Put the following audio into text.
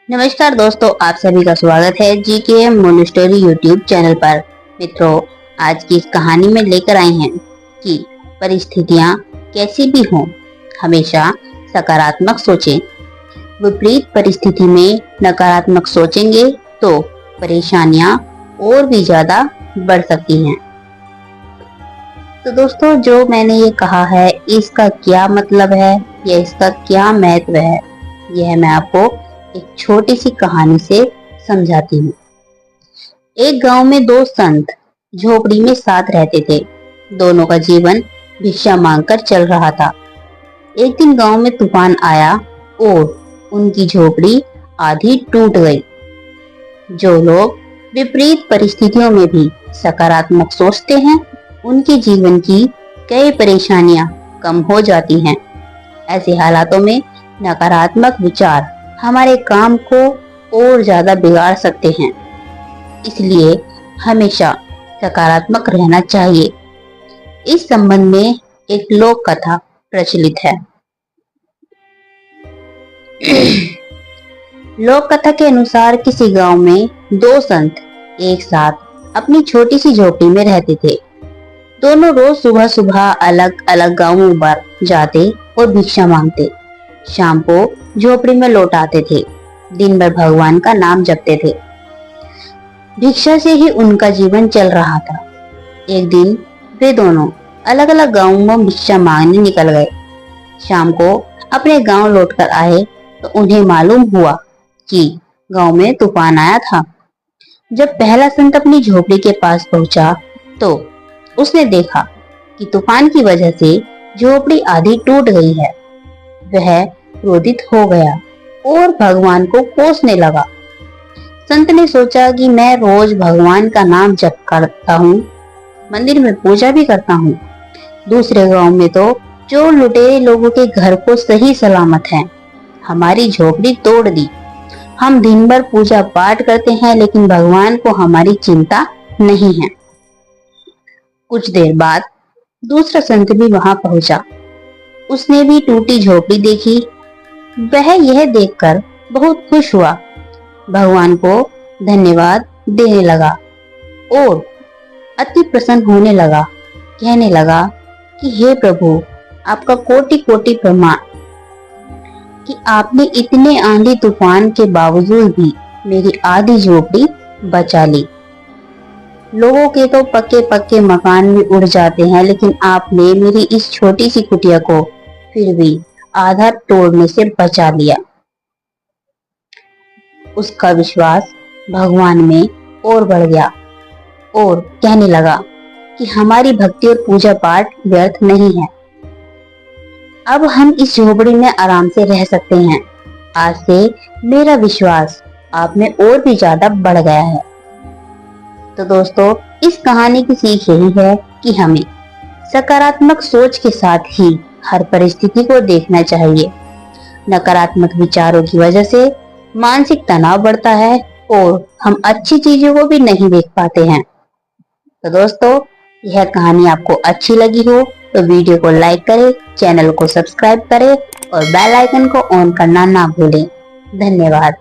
नमस्कार दोस्तों, आप सभी का स्वागत है जीके मोनेस्टरी यूट्यूब चैनल पर। मित्रों, आज की इस कहानी में लेकर आए हैं कि परिस्थितियां कैसी भी हों, हमेशा सकारात्मक सोचें। विपरीत परिस्थिति में नकारात्मक सोचेंगे तो परेशानियां और भी ज्यादा बढ़ सकती हैं। तो दोस्तों, जो मैंने ये कहा है इसका क्या मतलब है या इसका क्या महत्व है, यह मैं आपको एक छोटी सी कहानी से समझाती हूँ। एक गांव में दो संत झोपड़ी में साथ रहते थे। दोनों का जीवन भिक्षा मांगकर चल रहा था। एक दिन गांव में तूफान आया और उनकी झोपड़ी आधी टूट गई। जो लोग विपरीत परिस्थितियों में भी सकारात्मक सोचते हैं, उनके जीवन की कई परेशानियां कम हो जाती हैं। ऐसे हालातों में नकारात्मक विचार हमारे काम को और ज्यादा बिगाड़ सकते हैं, इसलिए हमेशा सकारात्मक रहना चाहिए। इस संबंध में एक लोक कथा प्रचलित है। लोक कथा के अनुसार किसी गांव में दो संत एक साथ अपनी छोटी सी झोपड़ी में रहते थे। दोनों रोज सुबह सुबह अलग अलग गांवों पर जाते और भिक्षा मांगते। शाम को झोपड़ी में लौट आते थे। दिन भर भगवान का नाम जपते थे। भिक्षा से ही उनका जीवन चल रहा था। एक दिन वे दोनों अलग अलग गांवों में भिक्षा मांगने निकल गए। शाम को अपने गांव लौटकर आए तो उन्हें मालूम हुआ कि गांव में तूफान आया था। जब पहला संत अपनी झोपड़ी के पास पहुंचा तो उसने देखा कि तूफान की वजह से झोपड़ी आधी टूट गई है। वह क्रोधित हो गया और भगवान को कोसने लगा। संत ने सोचा कि मैं रोज भगवान का नाम जप करता हूँ, मंदिर में पूजा भी करता हूँ। दूसरे गांव में तो चोर लुटेरे लोगों के घर को सही सलामत है, हमारी झोपड़ी तोड़ दी। हम दिन भर पूजा पाठ करते हैं, लेकिन भगवान को हमारी चिंता नहीं है। कुछ देर बाद दूसरा संत भी वहां पहुंचा। उसने भी टूटी झोपड़ी देखी। वह यह देखकर बहुत खुश हुआ, भगवान को धन्यवाद देने लगा और अति प्रसन्न होने लगा। कहने लगा कि हे प्रभु, आपका कोटि कोटि प्रणाम कि आपने इतने आंधी तूफान के बावजूद भी मेरी आधी झोपड़ी बचा ली। लोगों के तो पक्के पक्के मकान में उड़ जाते हैं, लेकिन आपने मेरी इस छोटी सी कुटिया को फिर भी आधा तोड़ने से बचा लिया। उसका विश्वास भगवान में और बढ़ गया और कहने लगा कि हमारी भक्ति और पूजा पाठ व्यर्थ नहीं है। अब हम इस झोपड़ी में आराम से रह सकते हैं। आज से मेरा विश्वास आप में और भी ज्यादा बढ़ गया है। तो दोस्तों, इस कहानी की सीख यही है कि हमें सकारात्मक सोच के साथ ही हर परिस्थिति को देखना चाहिए। नकारात्मक विचारों की वजह से मानसिक तनाव बढ़ता है और हम अच्छी चीजों को भी नहीं देख पाते हैं। तो दोस्तों, यह कहानी आपको अच्छी लगी हो तो वीडियो को लाइक करें, चैनल को सब्सक्राइब करें और बेल आइकन को ऑन करना ना भूलें। धन्यवाद।